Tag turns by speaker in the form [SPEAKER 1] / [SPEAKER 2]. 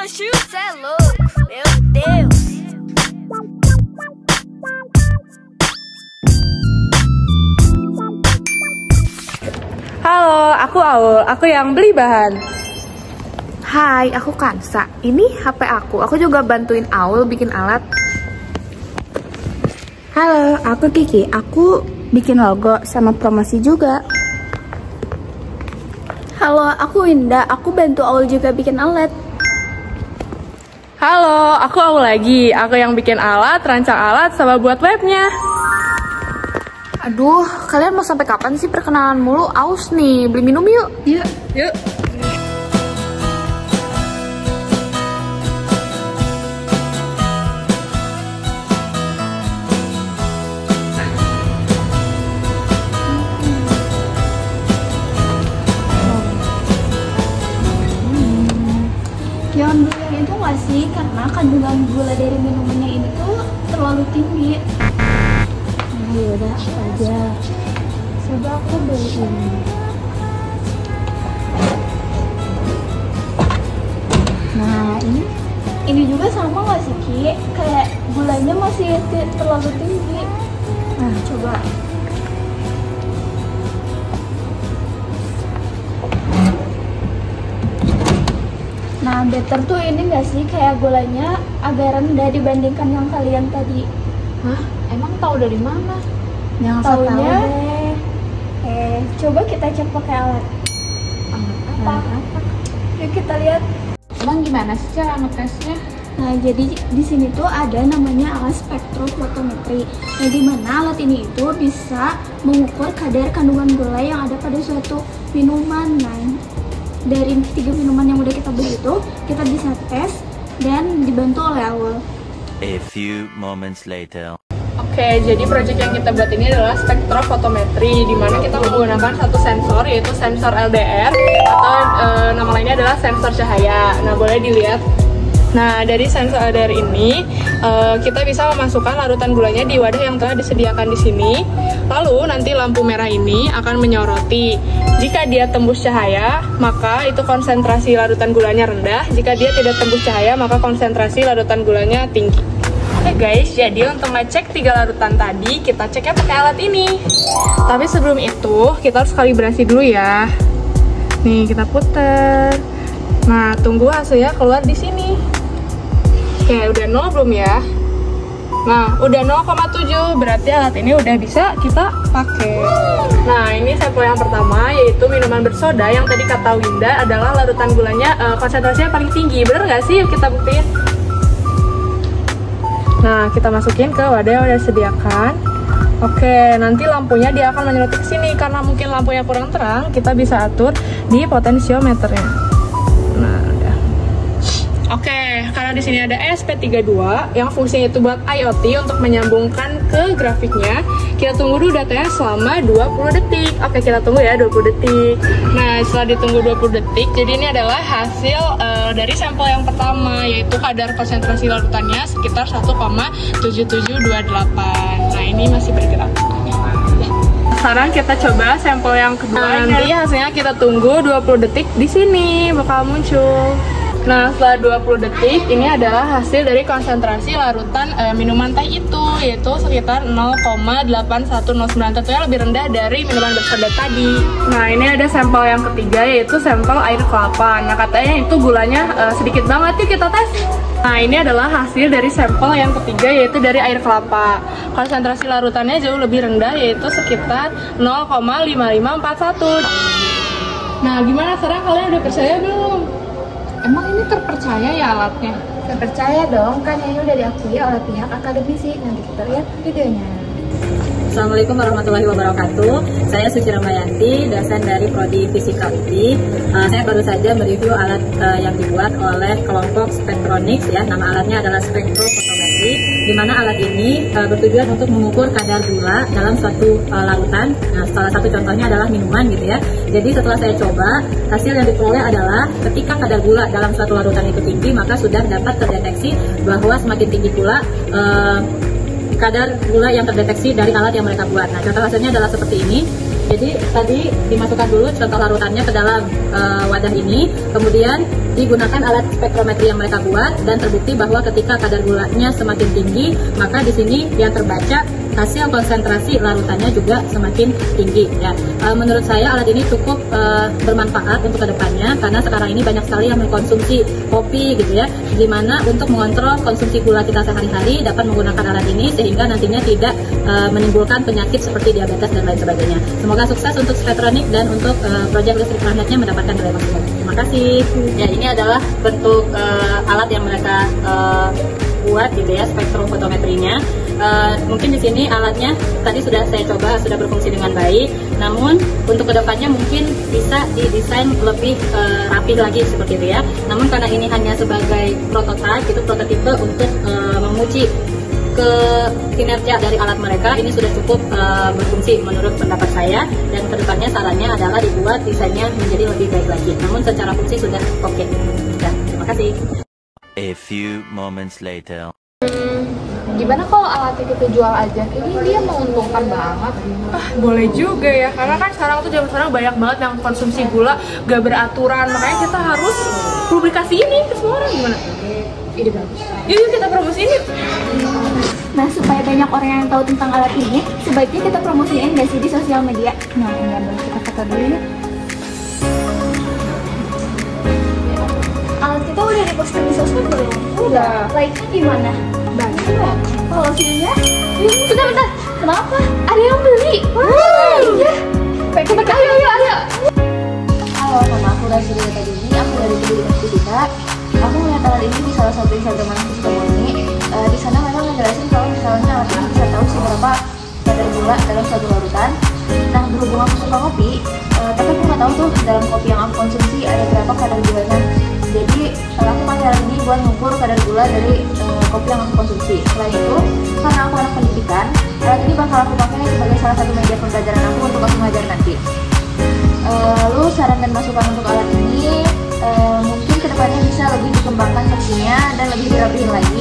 [SPEAKER 1] Oxi, cê é louco, meu Deus.
[SPEAKER 2] Halo, aku Aul, aku yang beli bahan.
[SPEAKER 3] Hai, aku Kansa. Ini HP aku juga bantuin Aul bikin alat.
[SPEAKER 4] Halo, aku Kiki. Aku bikin logo sama promosi juga.
[SPEAKER 5] Halo, aku Indah. Aku bantu Aul juga bikin alat.
[SPEAKER 2] Halo, aku Aul lagi. Aku yang bikin alat, rancang alat, sama buat webnya.
[SPEAKER 3] Aduh, kalian mau sampai kapan sih perkenalan mulu? Aus nih, beli minum yuk.
[SPEAKER 2] Yuk.
[SPEAKER 5] Jangan beli yang itu nggak sih? Karena kandungan gula dari minumannya ini tuh terlalu tinggi.
[SPEAKER 4] Nah, yaudah apa aja. Coba aku beli ini. Nah,
[SPEAKER 5] Ini juga sama nggak sih, Ki? Kayak gulanya masih terlalu tinggi.
[SPEAKER 4] nah
[SPEAKER 5] Coba. Nah, better tuh ini nggak sih? Kayak gulanya agak rendah dibandingkan yang kalian tadi.
[SPEAKER 3] Hah? Emang tahu dari mana?
[SPEAKER 4] yang saya tahu
[SPEAKER 5] Taunya
[SPEAKER 4] deh.
[SPEAKER 5] coba kita cek pakai alat.
[SPEAKER 3] Apa?
[SPEAKER 5] Yuk kita lihat.
[SPEAKER 3] Emang gimana sih cara ngetesnya?
[SPEAKER 5] Nah, jadi di sini tuh ada namanya alat spektrofotometri. Nah, di mana alat ini itu bisa mengukur kadar kandungan gula yang ada pada suatu minuman. Nah, dari 3 minuman yang udah kita beli itu, kita bisa tes dan dibantu oleh Aul.
[SPEAKER 6] A few moments later.
[SPEAKER 2] Oke, jadi project yang kita buat ini adalah spektrofotometri, di mana kita menggunakan satu sensor, yaitu sensor LDR atau nama lainnya adalah sensor cahaya. Nah, boleh dilihat. Nah, dari sensor LDR ini kita bisa memasukkan larutan gulanya di wadah yang telah disediakan di sini. Lalu nanti lampu merah ini akan menyoroti. Jika dia tembus cahaya, maka itu konsentrasi larutan gulanya rendah. Jika dia tidak tembus cahaya, maka konsentrasi larutan gulanya tinggi. Oke guys, jadi untuk ngecek 3 larutan tadi, kita ceknya pakai alat ini. Tapi sebelum itu, kita harus kalibrasi dulu ya. Nih, kita puter. Nah, tunggu hasilnya keluar di sini. Oke, udah 0 belum ya? Nah, udah 0,7, berarti alat ini udah bisa kita pakai. Nah, ini sampel yang pertama, yaitu minuman bersoda yang tadi kata Winda adalah larutan gulanya konsentrasinya paling tinggi. Bener nggak sih? Yuk kita buktiin. Nah, kita masukin ke wadah yang udah disediakan. Oke, nanti lampunya dia akan menyoroti ke sini. Karena mungkin lampunya kurang terang, kita bisa atur di potensiometernya. Nah, udah. Oke, karena di sini ada ESP32 yang fungsinya itu buat IoT untuk menyambungkan ke grafiknya. Kita tunggu dulu datanya selama 20 detik. Oke, kita tunggu ya 20 detik. Nah, setelah ditunggu 20 detik, jadi ini adalah hasil dari sampel yang pertama, yaitu kadar konsentrasi larutannya sekitar 1,7728. Nah, ini masih bergerak. Sekarang kita coba sampel yang kedua. Nanti hasilnya kita tunggu 20 detik di sini bakal muncul. Nah, setelah 20 detik, ini adalah hasil dari konsentrasi larutan minuman teh itu, yaitu sekitar 0,8109, tentunya lebih rendah dari minuman bersoda tadi. Nah, ini ada sampel yang ketiga, yaitu sampel air kelapa. Nah, katanya itu gulanya sedikit banget, yuk kita tes. Nah, ini adalah hasil dari sampel yang ketiga, yaitu dari air kelapa. Konsentrasi larutannya jauh lebih rendah, yaitu sekitar 0,5541. Nah, gimana sekarang, kalian udah percaya belum?
[SPEAKER 3] Emang ini terpercaya ya alatnya?
[SPEAKER 4] Terpercaya dong, kan ini udah diakui oleh pihak akademisi. Nanti kita lihat videonya.
[SPEAKER 7] Assalamualaikum warahmatullahi wabarakatuh. Saya Suci Ramayanti, dosen dari Prodi Fisika UI. Saya baru saja mereview alat yang dibuat oleh kelompok Spektronics ya. Nama alatnya adalah spektrofotometri, di mana alat ini bertujuan untuk mengukur kadar gula dalam suatu larutan. Nah, salah satu contohnya adalah minuman gitu ya. Jadi setelah saya coba, hasil yang diperoleh adalah ketika kadar gula dalam suatu larutan itu tinggi, maka sudah dapat terdeteksi bahwa semakin tinggi pula kadar gula yang terdeteksi dari alat yang mereka buat. Nah, contoh hasilnya adalah seperti ini. Jadi tadi dimasukkan dulu contoh larutannya ke dalam wadah ini, kemudian digunakan alat spektrometri yang mereka buat dan terbukti bahwa ketika kadar gulanya semakin tinggi, maka di sini yang terbaca hasil konsentrasi larutannya juga semakin tinggi. Ya, menurut saya alat ini cukup bermanfaat untuk kedepannya karena sekarang ini banyak sekali yang mengkonsumsi kopi gitu ya, dimana untuk mengontrol konsumsi gula kita sehari-hari dapat menggunakan alat ini sehingga nantinya tidak menimbulkan penyakit seperti diabetes dan lain sebagainya. Semoga sukses untuk Spektronik dan untuk proyek listrik magnetnya mendapatkan nilai maksimum. Terima kasih. Ya, ini adalah bentuk alat yang mereka buat gitu ya, spektrofotometrinya. Mungkin di sini alatnya tadi sudah saya coba, sudah berfungsi dengan baik. Namun untuk kedepannya mungkin bisa didesain lebih rapi lagi seperti itu ya. Namun karena ini hanya sebagai prototipe, itu prototipe untuk menguji ke kinerja dari alat mereka, ini sudah cukup berfungsi menurut pendapat saya, dan kedepannya sarannya adalah dibuat desainnya menjadi lebih baik lagi. Namun secara fungsi sudah oke. Ya, terima kasih.
[SPEAKER 6] A few moments later.
[SPEAKER 3] Gimana kalau alatnya kita jual aja? Ini dia menguntungkan banget.
[SPEAKER 2] Boleh juga ya, karena kan sekarang banyak banget yang konsumsi gula gak beraturan, makanya kita harus publikasi ini ke semua orang. Gimana? Ide bagus. Yuk kita promosiin.
[SPEAKER 5] Nah, supaya banyak orang yang tahu tentang alat ini, sebaiknya kita promosiin nggak sih di sosial media? Nah, boleh kita foto dulu ya. Alat kita udah diposting di sosmed belum? Udah. Like-nya gimana? Banyak. Kalau view-nya? Bentar. Kenapa? Ada yang beli. Iya. Cepat, ayo.
[SPEAKER 8] Halo, nama aku Rasuli tadi ini. Aku dari Kediri Fisika. Aku melihat alat ini di salah satu Instagram Fisika Murni. Di sana memang ngejelasin kalau misalnya alat ini bisa tahu seberapa kadar gula dalam suatu larutan. Nah, berhubung aku suka kopi, tapi aku nggak tahu tuh dalam kopi yang aku konsumsi ada berapa kadar gulanya. Jadi aku pakai alat ini buat mengukur kadar gula dari kopi yang aku konsumsi. Selain itu, karena aku anak pendidikan, alat ini bakal aku pakai sebagai salah satu media pembelajaran aku untuk aku ngajar nanti. Lalu saran dan masukan untuk alat ini mungkin kedepannya bisa lebih dikembangkan fungsinya dan lebih dirapihin lagi.